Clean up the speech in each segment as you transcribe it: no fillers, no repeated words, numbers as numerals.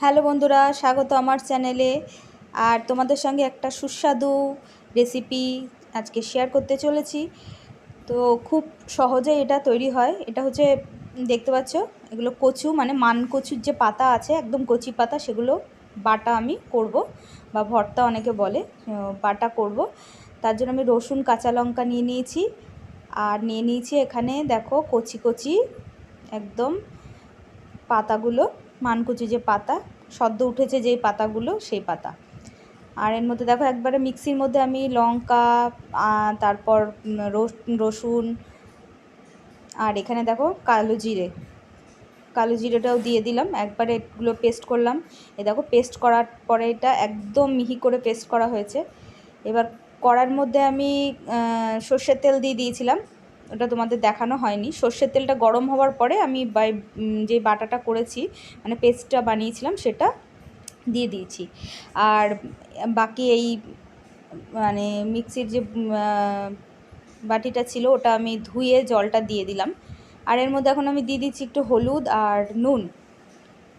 Hello বন্ধুরা, স্বাগত আমার চ্যানেলে। আর তোমাদের সঙ্গে একটা সুস্বাদু রেসিপি আজকে শেয়ার করতে চলেছি। তো খুব সহজে এটা তৈরি হয়। এটা হচ্ছে, দেখতে পাচ্ছ, এগুলো কচু, মানে মান কচুর যে পাতা আছে, একদম কচি পাতা, সেগুলো বাটা আমি করব, বা ভর্তা অনেকে বলে। বাটা করব। তার জন্য আমি রসুন, কাঁচা লঙ্কা নিয়ে নিয়েছি। আর নিয়ে নিয়েছি এখানে দেখো কচি কচি একদম পাতাগুলো, মানকুচি যে পাতা, সদ্য উঠেছে যেই পাতাগুলো, সেই পাতা। আর এর মধ্যে দেখো একবারে মিক্সির মধ্যে আমি লঙ্কা, তারপর রসুন, আর এখানে দেখো কালো জিরেটাও দিয়ে দিলাম, একবারে এগুলো পেস্ট করলাম। এ দেখো পেস্ট করার পরে এটা একদম মিহি করে পেস্ট করা হয়েছে। এবার কড়ার মধ্যে আমি সর্ষের তেল দিয়ে দিয়েছিলাম, ওটা তোমাদের দেখানো হয়নি। সর্ষের তেলটা গরম হওয়ার পরে আমি যে বাটাটা করেছি, মানে পেস্টটা বানিয়েছিলাম, সেটা দিয়ে দিয়েছি। আর বাকি এই মানে মিক্সির যে বাটিটা ছিল, ওটা আমি ধুয়ে জলটা দিয়ে দিলাম। আর এর মধ্যে এখন আমি দিয়ে দিচ্ছি একটু হলুদ আর নুন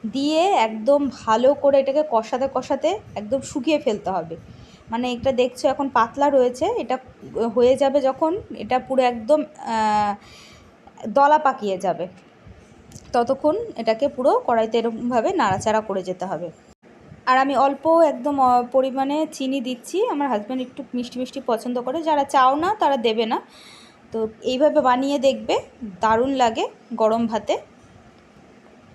দিয়ে একদম ভালো করে এটাকে কষাতে কষাতে একদম শুকিয়ে ফেলতে হবে। মানে এটা দেখছো এখন পাতলা রয়েছে, এটা হয়ে যাবে যখন, এটা পুরো একদম দলা পাকিয়ে যাবে, ততক্ষণ এটাকে পুরো কড়াইতে এরকমভাবে নাড়াচাড়া করে যেতে হবে। আর আমি অল্প একদম পরিমাণে চিনি দিচ্ছি। আমার হাজব্যান্ড একটু মিষ্টি মিষ্টি পছন্দ করে, যারা চাও না তারা দেবে না। তো এইভাবে বানিয়ে দেখবে, দারুণ লাগে গরম ভাতে।